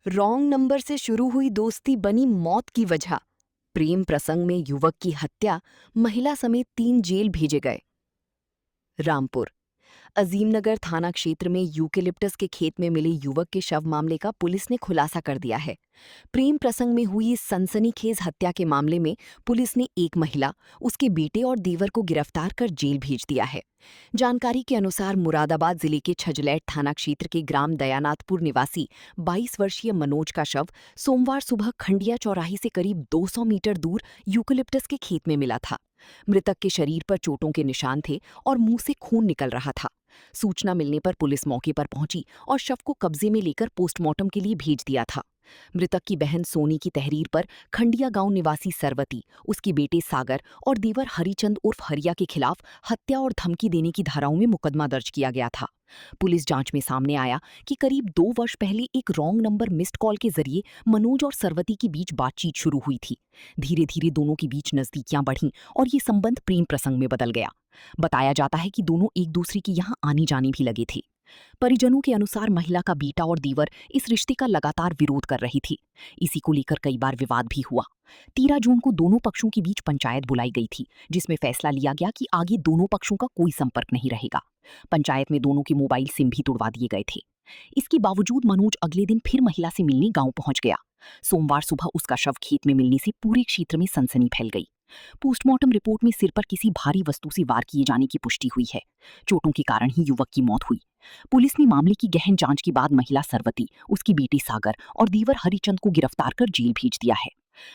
Wrong number से शुरू हुई दोस्ती बनी मौत की वजह। प्रेम प्रसंग में युवक की हत्या, महिला समेत 3 जेल भेजे गए। रामपुर अजीमनगर थाना क्षेत्र में यूकेलिप्टस के खेत में मिले युवक के शव मामले का पुलिस ने खुलासा कर दिया है। प्रेम प्रसंग में हुई इस सनसनीखेज हत्या के मामले में पुलिस ने एक महिला, उसके बेटे और देवर को गिरफ्तार कर जेल भेज दिया है। जानकारी के अनुसार मुरादाबाद जिले के छजलैट थाना क्षेत्र के ग्राम दयानाथपुर निवासी 22 वर्षीय मनोज का शव सोमवार सुबह खंडिया चौराहे से करीब 200 मीटर दूर यूकेलिप्टस के खेत में मिला था। मृतक के शरीर पर चोटों के निशान थे और मुंह से खून निकल रहा था। सूचना मिलने पर पुलिस मौके पर पहुंची और शव को कब्जे में लेकर पोस्टमार्टम के लिए भेज दिया था। मृतक की बहन सोनी की तहरीर पर खंडिया गांव निवासी सरवती, उसके बेटे सागर और देवर हरिचंद उर्फ हरिया के खिलाफ हत्या और धमकी देने की धाराओं में मुकदमा दर्ज किया गया था। पुलिस जांच में सामने आया कि करीब 2 वर्ष पहले एक रॉन्ग नंबर मिस्ड कॉल के जरिए मनोज और सरवती के बीच बातचीत शुरू हुई थी। धीरे धीरे दोनों के बीच नजदीकियां बढ़ीं और ये संबंध प्रेम प्रसंग में बदल गया। बताया जाता है कि दोनों एक दूसरे की यहां आने जाने भी लगे थे। परिजनों के अनुसार महिला का बेटा और देवर इस रिश्ते का लगातार विरोध कर रही थी। इसी को लेकर कई बार विवाद भी हुआ। 13 जून को दोनों पक्षों के बीच पंचायत बुलाई गई थी, जिसमें फैसला लिया गया कि आगे दोनों पक्षों का कोई संपर्क नहीं रहेगा। पंचायत में दोनों के मोबाइल सिम भी तुड़वा दिए गए थे। इसके बावजूद मनोज अगले दिन फिर महिला से मिलने गांव पहुंच गया। सोमवार सुबह उसका शव खेत में मिलने से पूरे क्षेत्र में सनसनी फैल गई। पोस्टमार्टम रिपोर्ट में सिर पर किसी भारी वस्तु से वार किए जाने की पुष्टि हुई है। चोटों के कारण ही युवक की मौत हुई। पुलिस ने मामले की गहन जांच के बाद महिला सरवती, उसके बेटे सागर और देवर हरिचंद को गिरफ्तार कर जेल भेज दिया है।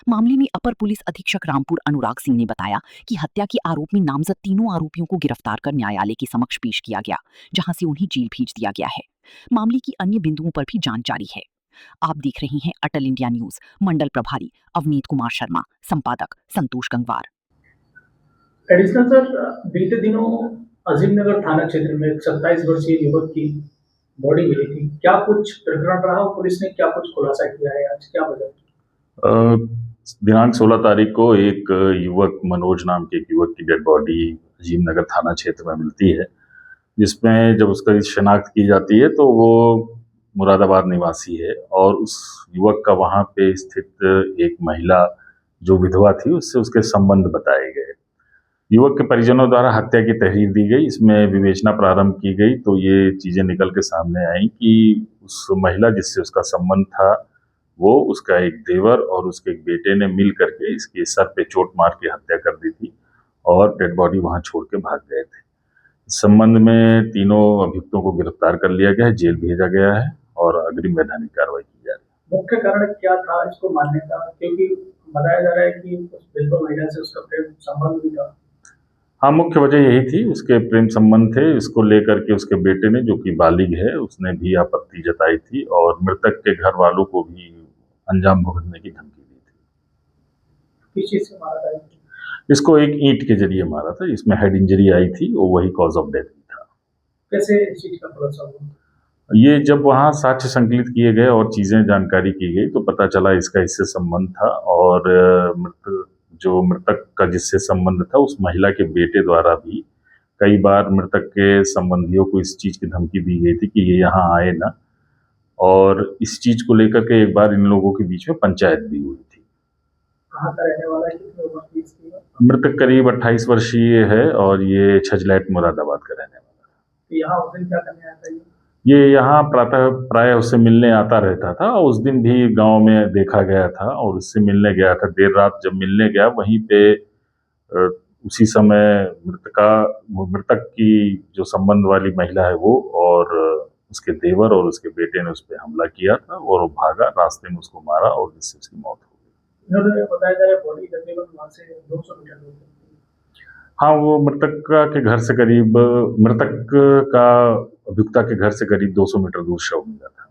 मामले में अपर पुलिस अधीक्षक रामपुर अनुराग सिंह ने बताया कि हत्या के आरोप में नामजद तीनों आरोपियों को गिरफ्तार कर न्यायालय के समक्ष पेश किया गया, जहां से उन्हें जेल भेज दिया गया है। मामले की अन्य बिंदुओं पर भी जांच जारी है। आप देख रहे हैं अटल इंडिया न्यूज। मंडल प्रभारी अवनीत कुमार शर्मा, संपादक संतोष गंगवार। एडिशनल सर, बीते दिनों अजीमनगर थाना क्षेत्र में एक 27 वर्षीय युवक की बॉडी मिली थी। क्या कुछ प्रकरण रहा और पुलिस ने क्या कुछ खुलासा किया है? आज क्या वजह? दिनांक 16 तारीख को एक युवक मनोज नाम के एक युवक की डेड बॉडी अजीमनगर थाना क्षेत्र में मिलती है, जिसमें जब उसकी शिनाख्त की जाती है तो वो मुरादाबाद निवासी है और उस युवक का वहाँ पे स्थित एक महिला जो विधवा थी उससे उसके संबंध बताए गए। युवक के परिजनों द्वारा हत्या की तहरीर दी गई। इसमें विवेचना प्रारंभ की गई तो ये चीज़ें निकल के सामने आई कि उस महिला जिससे उसका संबंध था वो उसका एक देवर और उसके एक बेटे ने मिल करके इसके सर पे चोट मार के हत्या कर दी थी और डेड बॉडी वहां छोड़ के भाग गए थे। इस संबंध में तीनों अभियुक्तों को गिरफ्तार कर लिया गया है, जेल भेजा गया है और अग्रिम वैधानिक कार्रवाई की जा रही है। मुख्य कारण क्या था इसको मारने का? क्योंकि बताया जा रहा है कि उस विधवा महिला से उसका प्रेम संबंध भी था। हाँ, मुख्य वजह यही थी, उसके प्रेम संबंध थे। इसको लेकर के उसके बेटे ने, जो कि बालिग है, उसने भी आपत्ति जताई थी और मृतक के घर वालों को भी अंजाम भुगतने की धमकी दी थी। किस चीज से मारा था? इसको एक ईंट के जरिए मारा था। इसमें हेड इंजरी आई थी और वही कॉज ऑफ डेथ भी था। कैसे इस चीज का खुलासा हुआ? ये जब वहाँ साक्ष्य संकलित किए गए और चीजें जानकारी की गई तो पता चला इसका इससे संबंध था और मृतक का जिससे संबंध था उस महिला के बेटे द्वारा भी कई बार मृतक के संबंधियों को इस चीज की धमकी दी गई थी कि ये यहाँ आए ना, और इस चीज को लेकर के एक बार इन लोगों के बीच में पंचायत भी हुई थी। कहाँ का रहने वाला है? कितने उम्र की इसकी? मृतक करीब 28 वर्षीय है और ये छजलैट मुरादाबाद का रहने वाला है। यहाँ उस दिन क्या करने आया था? ये यहाँ प्राय उससे मिलने आता रहता था और उस दिन भी गांव में देखा गया था और उससे मिलने गया था। देर रात जब मिलने गया वहीं पे उसी समय मृतक की जो संबंध वाली महिला है वो और उसके देवर और उसके बेटे ने उस पर हमला किया था और वो भागा, रास्ते में उसको मारा और जिससे उसकी मौत हो गई। इन्होंने बताया जा रहा है बॉडी तकरीबन वहाँ से 200 मीटर दूर थी। हाँ, वो मृतक के घर से करीब, मृतक का अभियुक्ता के घर से करीब 200 मीटर दूर शव मिला था।